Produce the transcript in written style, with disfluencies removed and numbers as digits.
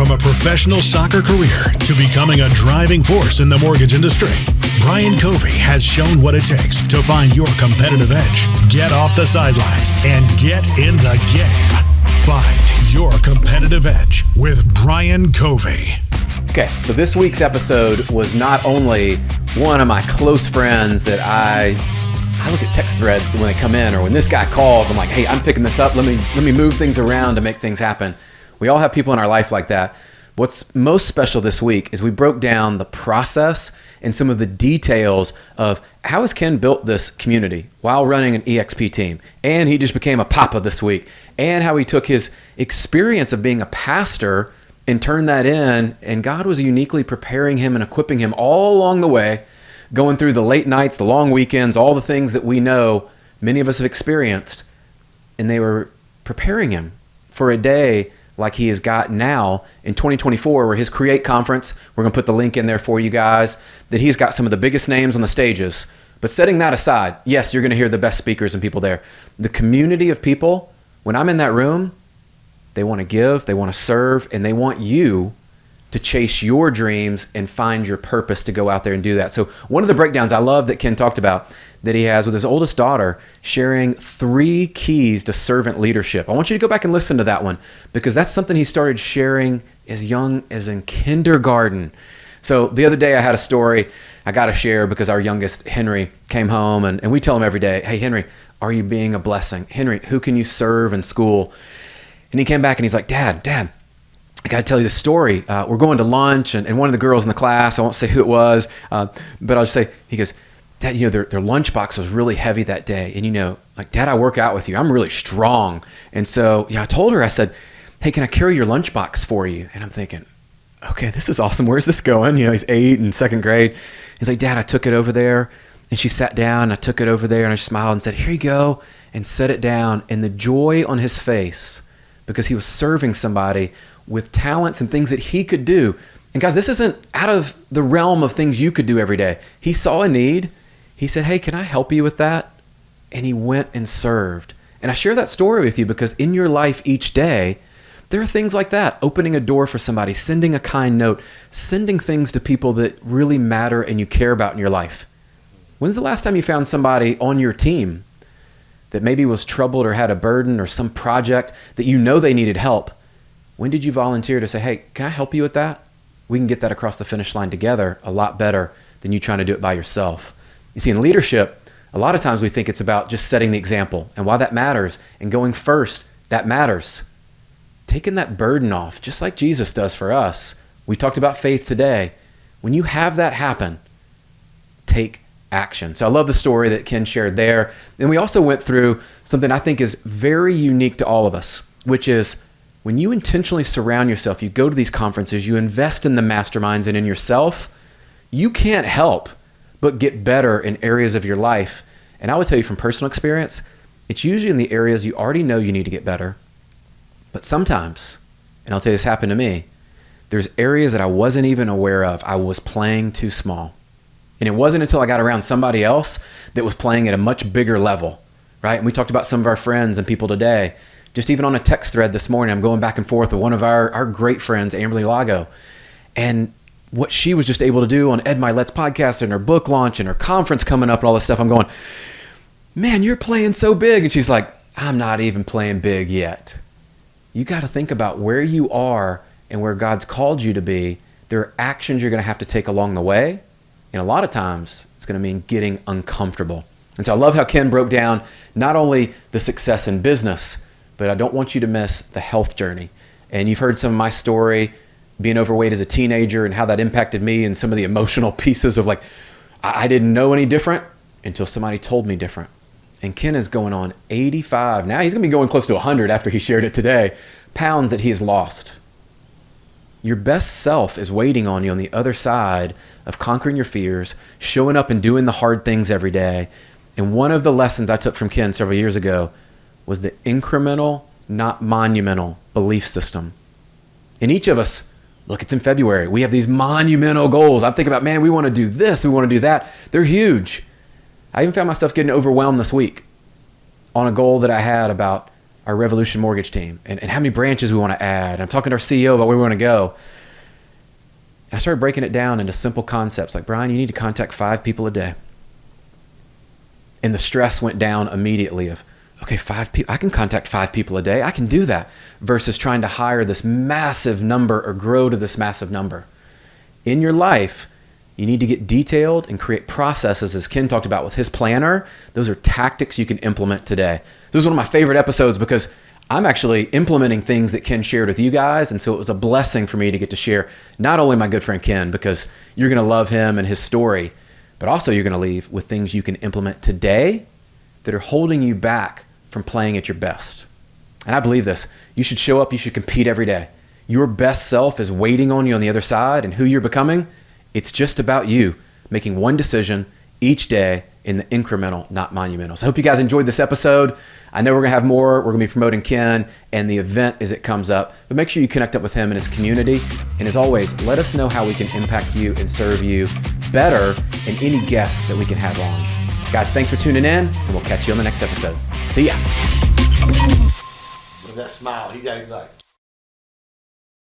From a professional soccer career to becoming a driving force in the mortgage industry, Brian Covey has shown what it takes to find your competitive edge. Get off the sidelines and get in the game. Find your competitive edge with Brian Covey. Okay, so this week's episode was not only one of my close friends that I look at text threads when they come in, or when this guy calls, I'm like, hey, I'm picking this up. Let me move things around to make things happen. We all have people in our life like that. What's most special this week is we broke down the process and some of the details of how has Ken built this community while running an EXP team. And he just became a papa this week. And how he took his experience of being a pastor and turned that in. And God was uniquely preparing him and equipping him all along the way, going through the late nights, the long weekends, all the things that we know many of us have experienced. And they were preparing him for a day like he has got now in 2024, where his CREATE conference, we're going to put the link in there for you guys, that he's got some of the biggest names on the stages. But setting that aside, yes, you're going to hear the best speakers and people there. The community of people, when I'm in that room, they want to give, they want to serve, and they want you to chase your dreams and find your purpose to go out there and do that. So one of the breakdowns I love that Ken talked about that he has with his oldest daughter, sharing 3 keys to servant leadership. I want you to go back and listen to that one, because that's something he started sharing as young as in kindergarten. So the other day I had a story I got to share, because our youngest, Henry, came home and we tell him every day, hey, Henry, are you being a blessing? Henry, who can you serve in school? And he came back and he's like, Dad, I got to tell you this story. We're going to lunch, and one of the girls in the class, I won't say who it was, but I'll just say, he goes, Dad, their lunchbox was really heavy that day. And like, Dad, I work out with you. I'm really strong. And so, I told her, I said, hey, can I carry your lunchbox for you? And I'm thinking, okay, this is awesome. Where's this going? He's 8 in 2nd grade. He's like, Dad, I took it over there. And she sat down, and I took it over there, and I smiled and said, here you go, and set it down. And the joy on his face, because he was serving somebody with talents and things that he could do. And guys, this isn't out of the realm of things you could do every day. He saw a need. He said, hey, can I help you with that? And he went and served. And I share that story with you because in your life each day, there are things like that. Opening a door for somebody, sending a kind note, sending things to people that really matter and you care about in your life. When's the last time you found somebody on your team that maybe was troubled or had a burden or some project that they needed help? When did you volunteer to say, hey, can I help you with that? We can get that across the finish line together a lot better than you trying to do it by yourself. You see, in leadership, a lot of times we think it's about just setting the example. And while that matters, and going first, that matters. Taking that burden off, just like Jesus does for us. We talked about faith today. When you have that happen, take action. So I love the story that Ken shared there. And we also went through something I think is very unique to all of us, which is when you intentionally surround yourself, you go to these conferences, you invest in the masterminds and in yourself, you can't help but get better in areas of your life. And I would tell you from personal experience, it's usually in the areas you already know you need to get better. But sometimes, and I'll tell you this happened to me, there's areas that I wasn't even aware of. I was playing too small. And it wasn't until I got around somebody else that was playing at a much bigger level, right? And we talked about some of our friends and people today. Just even on a text thread this morning, I'm going back and forth with one of our great friends, Amberly Lago. And what she was just able to do on Ed My Let's podcast and her book launch and her conference coming up and all this stuff, I'm going, man, you're playing so big. And she's like, I'm not even playing big yet. You got to think about where you are and where God's called you to be. There are actions you're going to have to take along the way. And a lot of times it's going to mean getting uncomfortable. And so I love how Ken broke down not only the success in business, but I don't want you to miss the health journey. And you've heard some of my story, being overweight as a teenager and how that impacted me, and some of the emotional pieces of like, I didn't know any different until somebody told me different. And Ken is going on 85. Now he's going to be going close to 100 after he shared it today, pounds that he's lost. Your best self is waiting on you on the other side of conquering your fears, showing up and doing the hard things every day. And one of the lessons I took from Ken several years ago was the incremental, not monumental belief system. And each of us, look, it's in February. We have these monumental goals. I'm thinking about, man, we want to do this, we want to do that. They're huge. I even found myself getting overwhelmed this week on a goal that I had about our Revolution Mortgage team and how many branches we want to add. I'm talking to our CEO about where we want to go. And I started breaking it down into simple concepts like, Brian, you need to contact 5 people a day. And the stress went down immediately of, okay, 5 people, I can contact 5 people a day. I can do that versus trying to hire this massive number or grow to this massive number. In your life, you need to get detailed and create processes, as Ken talked about with his planner. Those are tactics you can implement today. This is one of my favorite episodes because I'm actually implementing things that Ken shared with you guys. And so it was a blessing for me to get to share not only my good friend Ken, because you're going to love him and his story, but also you're going to leave with things you can implement today that are holding you back from playing at your best. And I believe this. You should show up. You should compete every day. Your best self is waiting on you on the other side, and who you're becoming, it's just about you making one decision each day in the incremental, not monumental. So I hope you guys enjoyed this episode. I know we're going to have more. We're going to be promoting Ken and the event as it comes up. But make sure you connect up with him and his community. And as always, let us know how we can impact you and serve you better and any guests that we can have on. Guys, thanks for tuning in, and we'll catch you on the next episode. See ya. With that smile, he got like...